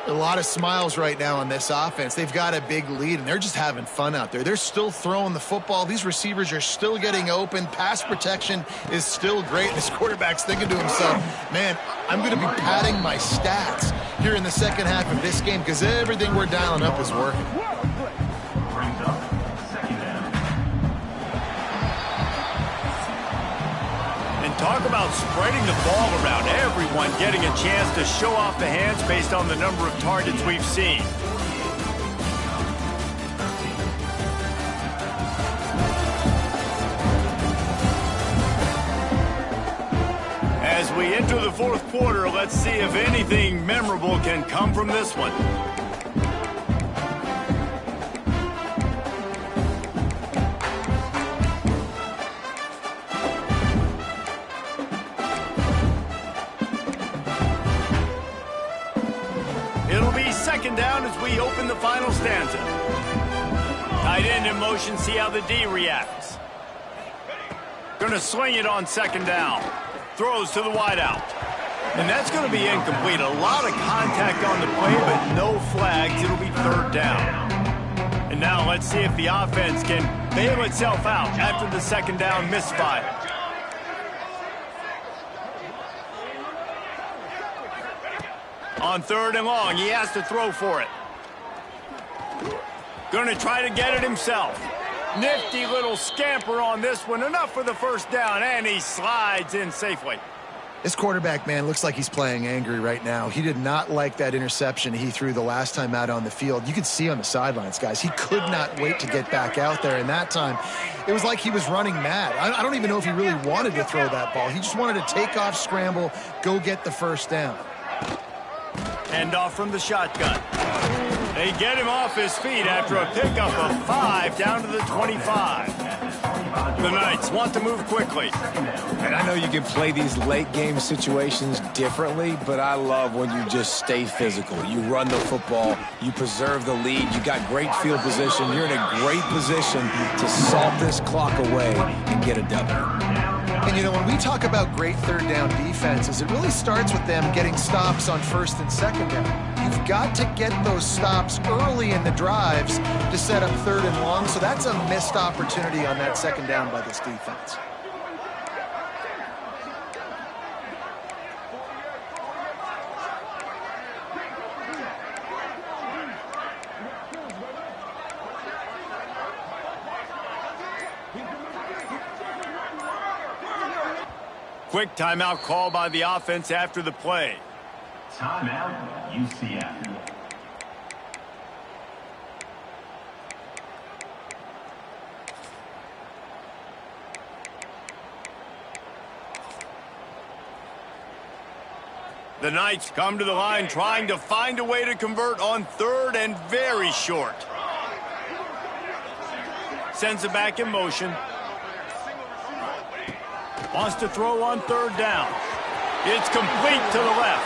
A lot of smiles right now on this offense. They've got a big lead, and they're just having fun out there. They're still throwing the football. These receivers are still getting open. Pass protection is still great. This quarterback's thinking to himself, man, I'm going to be padding my stats here in the second half of this game because everything we're dialing up is working. Brings up second down. And talk about spreading the ball around. Everyone getting a chance to show off the hands based on the number of targets we've seen. As we enter the fourth quarter, let's see if anything memorable can come from this one. It'll be second down as we open the final stanza. Tight end in motion, see how the D reacts. Gonna swing it on second down. Throws to the wideout. And that's going to be incomplete. A lot of contact on the play, but no flags. It'll be third down. And now let's see if the offense can bail itself out after the second down misfire. On third and long, he has to throw for it. Going to try to get it himself. Nifty little scamper on this one. Enough for the first down, and he slides in safely. This quarterback, man, looks like he's playing angry right now. He did not like that interception he threw the last time out on the field. You could see on the sidelines, guys. He could not wait to get back out there, and that time it was like he was running mad. I don't even know if he really wanted to throw that ball. He just wanted to take off, scramble, go get the first down. End off from the shotgun. They get him off his feet after a pickup of 5 down to the 25. The Knights want to move quickly. And I know you can play these late game situations differently, but I love when you just stay physical. You run the football, you preserve the lead, you got great field position, you're in a great position to salt this clock away and get a W. And, you know, when we talk about great third down defenses, it really starts with them getting stops on first and second down. You've got to get those stops early in the drives to set up third and long, so that's a missed opportunity on that second down by this defense. Quick timeout call by the offense after the play. Timeout, UCF. The Knights come to the line trying to find a way to convert on third and very short. Sends it back in motion. Wants to throw on third down. It's complete to the left.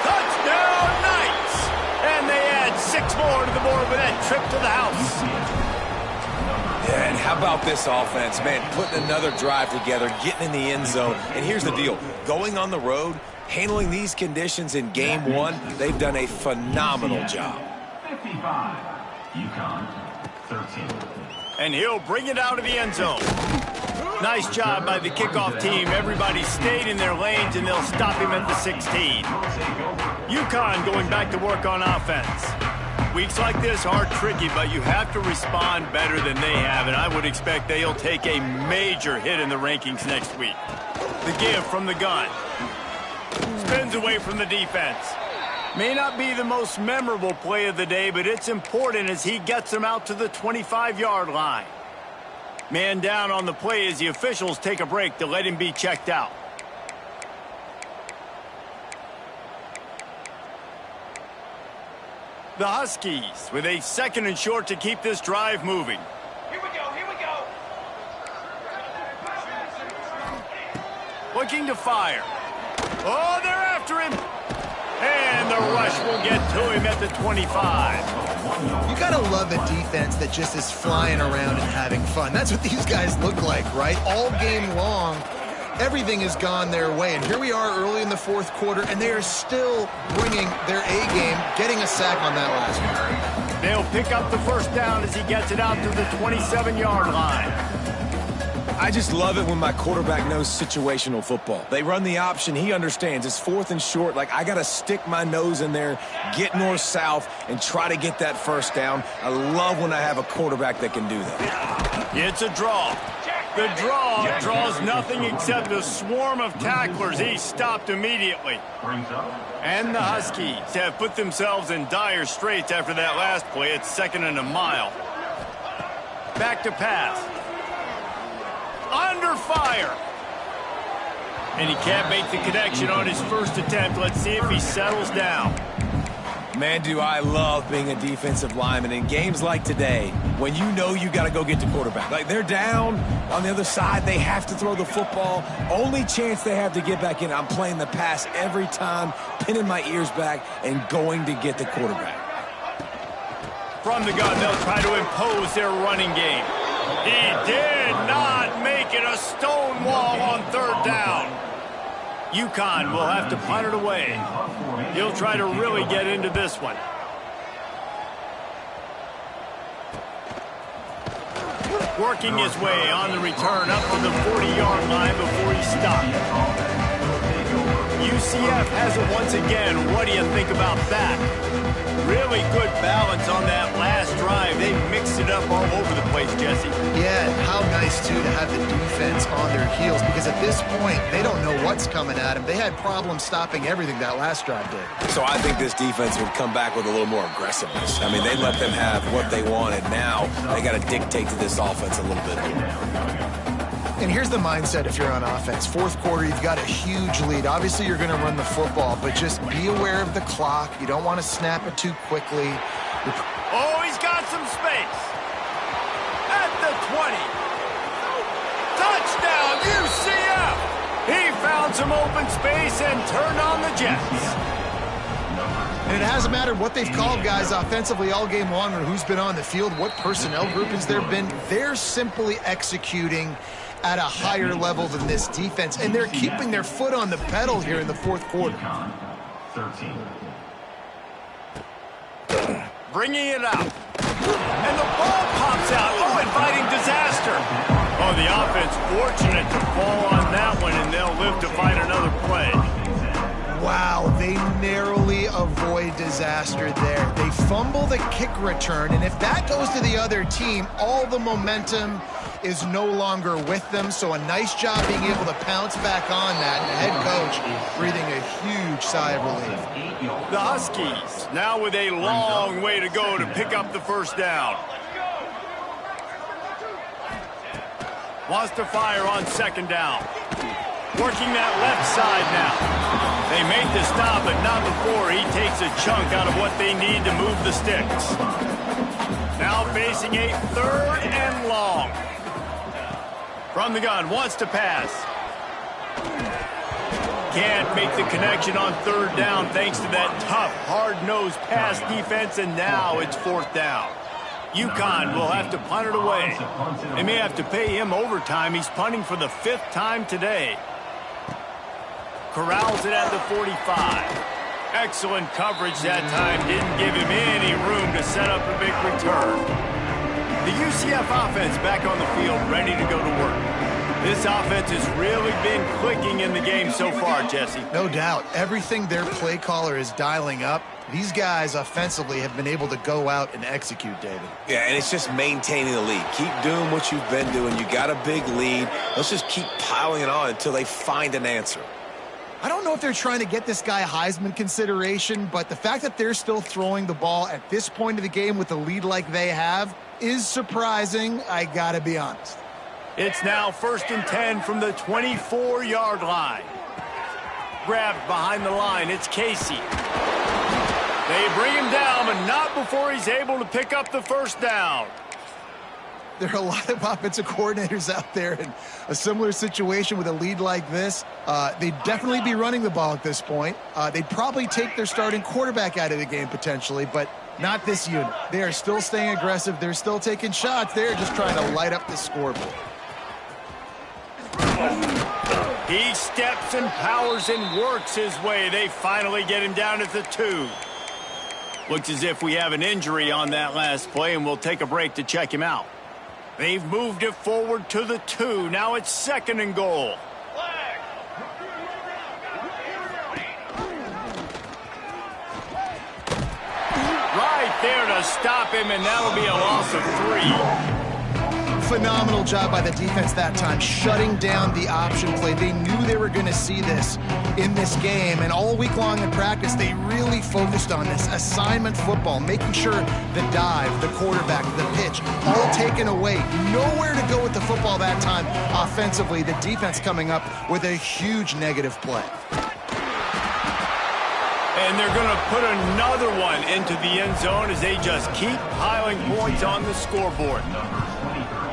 Touchdown Knights! And they add 6 more to the board with that trip to the house. Yeah, and how about this offense, man? Putting another drive together, getting in the end zone. And here's the deal. Going on the road, handling these conditions in game one, they've done a phenomenal job. 55, Uconn, 13. And he'll bring it out of the end zone. Nice job by the kickoff team. Everybody stayed in their lanes, and they'll stop him at the 16. Uconn going back to work on offense. Weeks like this are tricky, but you have to respond better than they have, and I would expect they'll take a major hit in the rankings next week. The give from the gun. Spins away from the defense. May not be the most memorable play of the day, but it's important as he gets them out to the 25-yard line. Man down on the play as the officials take a break to let him be checked out. The Huskies with a second and short to keep this drive moving. Here we go, here we go. Looking to fire. Oh, they're after him. And the rush will get to him at the 25. You gotta love a defense that just is flying around and having fun. That's what these guys look like, right? All game long, everything has gone their way. And here we are early in the fourth quarter, and they are still bringing their A-game, getting a sack on that last one. They'll pick up the first down as he gets it out to the 27-yard line. I just love it when my quarterback knows situational football. They run the option. He understands. It's 4th and short. Like, I got to stick my nose in there, get north-south, and try to get that first down. I love when I have a quarterback that can do that. It's a draw. The draw draws nothing except a swarm of tacklers. He's stopped immediately. And the Huskies have put themselves in dire straits after that last play. It's 2nd and a mile. Back to pass. Under fire. And he can't make the connection on his first attempt. Let's see if he settles down. Man, do I love being a defensive lineman in games like today when you know you got to go get the quarterback. Like, they're down on the other side. They have to throw the football. Only chance they have to get back in. I'm playing the pass every time, pinning my ears back and going to get the quarterback. From the gun, they'll try to impose their running game. He did not make it. A stone wall on 3rd down. Uconn will have to punt it away. He'll try to really get into this one. Working his way on the return up to the 40-yard line before he stopped. UCF has it once again. What do you think about that? Really good balance on that last drive. They mixed it up all over the place, Jesse. Yeah, how nice, too, to have the defense on their heels, because at this point, they don't know what's coming at them. They had problems stopping everything that last drive did. So I think this defense would come back with a little more aggressiveness. I mean, they let them have what they wanted. Now they got to dictate to this offense a little bit more. And here's the mindset if you're on offense. 4th quarter, you've got a huge lead. Obviously, you're going to run the football, but just be aware of the clock. You don't want to snap it too quickly. Oh, he's got some space. At the 20. Touchdown, UCF! He found some open space and turned on the Jets. And it hasn't mattered what they've called guys offensively all game long or who's been on the field, what personnel groupings there have been. They're simply executing at a higher level than this defense, and they're keeping their foot on the pedal here in the 4th quarter. Uconn, 13. Bringing it out. And the ball pops out. Oh, inviting disaster. Oh, the offense fortunate to fall on that one, and they'll live to find another play. Wow, they narrowly avoid disaster there. They fumble the kick return, and if that goes to the other team, all the momentum is no longer with them. So a nice job being able to pounce back on that. And the head coach breathing a huge sigh of relief. The Huskies now with a long way to go to pick up the first down. Wants to fire on 2nd down. Working that left side now. They make the stop, but not before he takes a chunk out of what they need to move the sticks. Now facing a 3rd and long. From the gun, wants to pass. Can't make the connection on 3rd down thanks to that tough, hard-nosed pass defense, and now it's 4th down. Uconn will have to punt it away. They may have to pay him overtime. He's punting for the 5th time today. Corrals it at the 45. Excellent coverage that time. Didn't give him any room to set up a big return. The UCF offense back on the field, ready to go to work. This offense has really been clicking in the game so far, Jesse. No doubt. Everything their play caller is dialing up, these guys offensively have been able to go out and execute, David. Yeah, and it's just maintaining the lead. Keep doing what you've been doing. You got a big lead. Let's just keep piling it on until they find an answer. I don't know if they're trying to get this guy Heisman consideration, but the fact that they're still throwing the ball at this point of the game with a lead like they have is surprising, I gotta be honest. It's now 1st and 10 from the 24-yard line. Grabbed behind the line, it's Casey. They bring him down, but not before he's able to pick up the first down. There are a lot of offensive coordinators out there in a similar situation with a lead like this. They'd definitely be running the ball at this point. They'd probably take their starting quarterback out of the game potentially, but not this unit. They are still staying aggressive. They're still taking shots. They're just trying to light up the scoreboard. He steps and powers and works his way. They finally get him down at the 2. Looks as if we have an injury on that last play, and we'll take a break to check him out. They've moved it forward to the 2. Now it's 2nd and goal. Right there to stop him, and that'll be a loss of 3. Phenomenal job by the defense that time, shutting down the option play. They knew they were going to see this in this game, and all week long in practice, they really focused on this assignment football, making sure the dive, the quarterback, the pitch, all taken away. Nowhere to go with the football that time offensively. The defense coming up with a huge negative play. And they're going to put another one into the end zone as they just keep piling points on the scoreboard.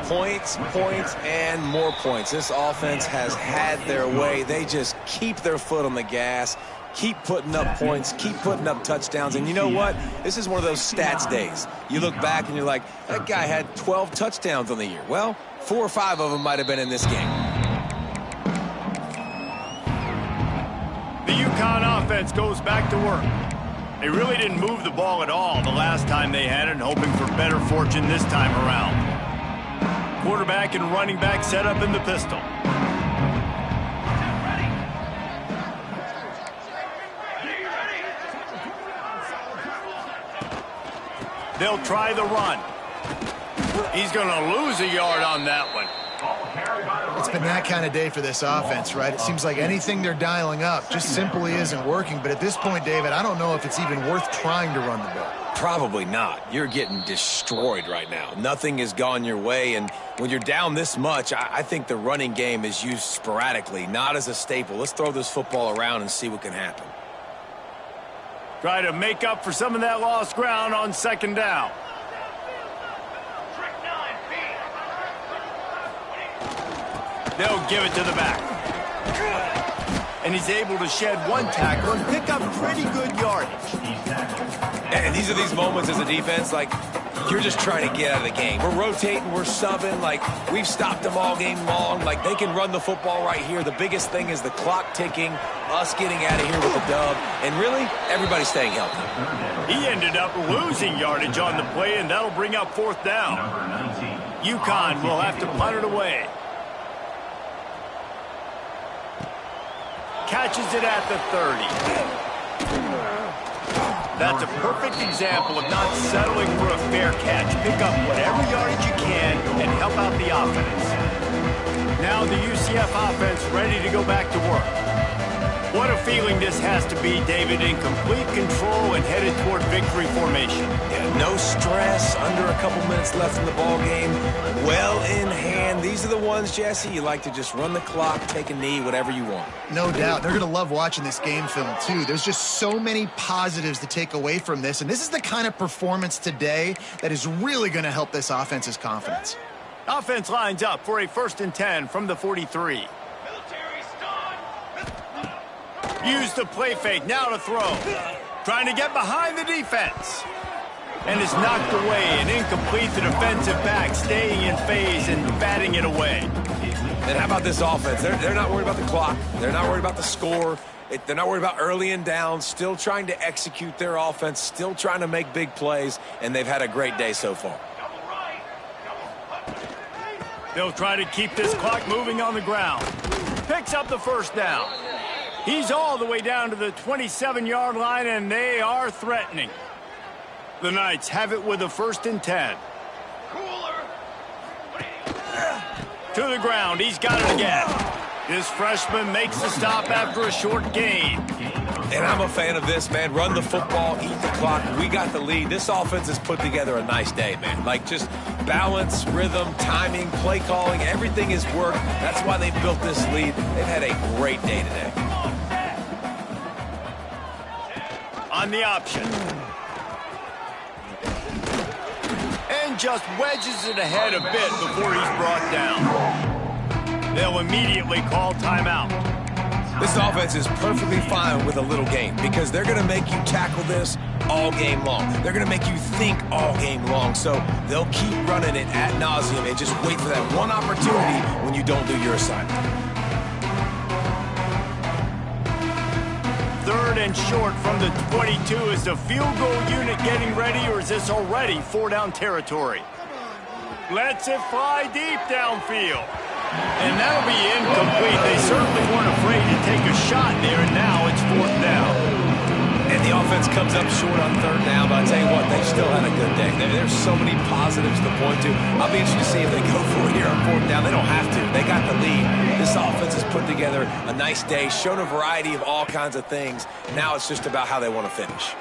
Points, points, and more points. This offense has had their way. They just keep their foot on the gas, keep putting up points, keep putting up touchdowns. And you know what? This is one of those stats days. You look back and you're like, that guy had 12 touchdowns on the year. Well, 4 or 5 of them might have been in this game. The Uconn offense goes back to work. They really didn't move the ball at all the last time they had it, hoping for better fortune this time around. Quarterback and running back set up in the pistol. They'll try the run. He's going to lose a yard on that one. It's been that kind of day for this offense, right? It seems like anything they're dialing up just simply isn't working. But at this point, David, I don't know if it's even worth trying to run the ball. Probably not. You're getting destroyed right now. Nothing has gone your way, and when you're down this much, I think the running game is used sporadically, not as a staple. Let's throw this football around and see what can happen. Try to make up for some of that lost ground on 2nd down. They'll give it to the back. And he's able to shed 1 tackle and pick up pretty good yardage. And these are these moments as a defense, like, you're just trying to get out of the game. We're rotating, we're subbing, like, we've stopped them all game long. Like, they can run the football right here. The biggest thing is the clock ticking, us getting out of here with a dub, and really, everybody staying healthy. He ended up losing yardage on the play, and that'll bring up 4th down. Uconn will have to punt it away. Catches it at the 30. That's a perfect example of not settling for a fair catch. Pick up whatever yardage you can and help out the offense. Now the UCF offense ready to go back to work. What a feeling this has to be, David, in complete control and headed toward victory formation. Yeah, no stress, under a couple minutes left in the ball game, well in hand. These are the ones, Jesse, you like to just run the clock, take a knee, whatever you want. No doubt. They're going to love watching this game film, too. There's just so many positives to take away from this, and this is the kind of performance today that is really going to help this offense's confidence. Offense lines up for a 1st and 10 from the 43. Use the play fake, now to throw. Trying to get behind the defense. And is knocked away and incomplete. The defensive back staying in phase and batting it away. And how about this offense? They're not worried about the clock. They're not worried about the score. They're not worried about early and down. Still trying to execute their offense. Still trying to make big plays. And they've had a great day so far. They'll try to keep this clock moving on the ground. Picks up the 1st down. He's all the way down to the 27-yard line, and they are threatening. The Knights have it with a 1st and 10. To the ground. He's got it again. This freshman makes the stop after a short gain. And I'm a fan of this, man. Run the football, eat the clock. We got the lead. This offense has put together a nice day, man. Like, just balance, rhythm, timing, play calling, everything has worked. That's why they built this lead. They've had a great day today. On the option. And just wedges it ahead a bit before he's brought down. They'll immediately call timeout. This offense is perfectly fine with a little game because they're going to make you tackle this all game long. They're going to make you think all game long. So they'll keep running it ad nauseum and just wait for that one opportunity when you don't do your assignment. 3rd and short from the 22. Is the field goal unit getting ready, or is this already 4-down territory? Lets it fly deep downfield. And that'll be incomplete. They certainly weren't afraid to take a shot there, and now it's 4th down. And the offense comes up short on 3rd down, but I tell you what, they still had a good day. There's so many positives to point to. I'll be interested to see if they go for it here on 4th down. They don't have to. They got the lead. This offense has put together a nice day, shown a variety of all kinds of things. Now it's just about how they want to finish.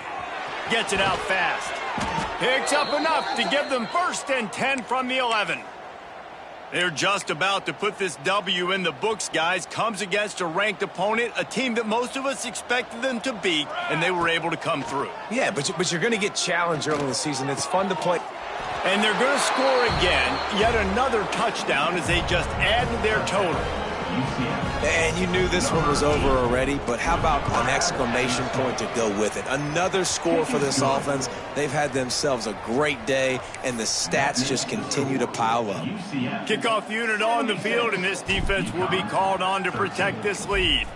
Gets it out fast. Picks up enough to give them 1st and 10 from the 11. They're just about to put this W in the books, guys. Comes against a ranked opponent, a team that most of us expected them to beat, and they were able to come through. Yeah, but you're going to get challenged early in the season. It's fun to play. And they're going to score again, yet another touchdown as they just add to their total. And you knew this one was over already, but how about an exclamation point to go with it? Another score for this offense. They've had themselves a great day, and the stats just continue to pile up. Kickoff unit on the field, and this defense will be called on to protect this lead.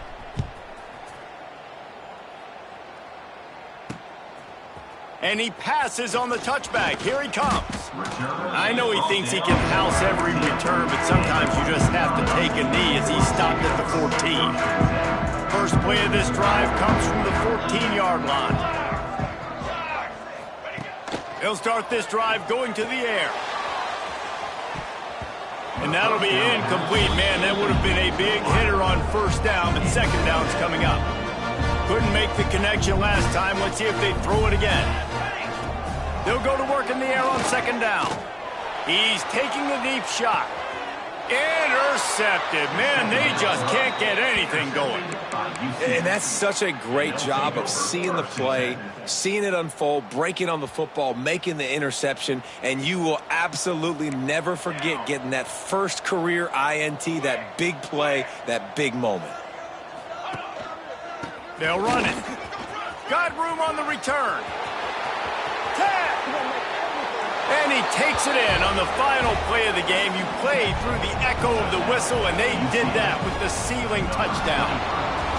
And he passes on the touchback. Here he comes. I know he thinks he can house every return, but sometimes you just have to take a knee as he stopped at the 14. First play of this drive comes from the 14-yard line. He'll start this drive going to the air. And that'll be incomplete. Man, that would have been a big hitter on 1st down, but 2nd down's coming up. Couldn't make the connection last time. Let's see if they throw it again. They'll go to work in the air on 2nd down. He's taking a deep shot. Intercepted. Man, they just can't get anything going. And that's such a great job of seeing the play, seeing it unfold, breaking on the football, making the interception, and you will absolutely never forget getting that first career INT, that big play, that big moment. They'll run it. Got room on the return. And he takes it in on the final play of the game. You played through the echo of the whistle, and they did that with the ceiling touchdown.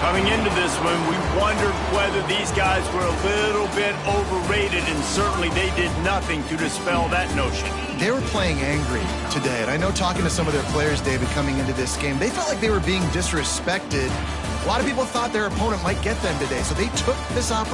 Coming into this one, we wondered whether these guys were a little bit overrated, and certainly they did nothing to dispel that notion. They were playing angry today, and I know talking to some of their players, David, coming into this game, they felt like they were being disrespected. A lot of people thought their opponent might get them today, so they took this opportunity.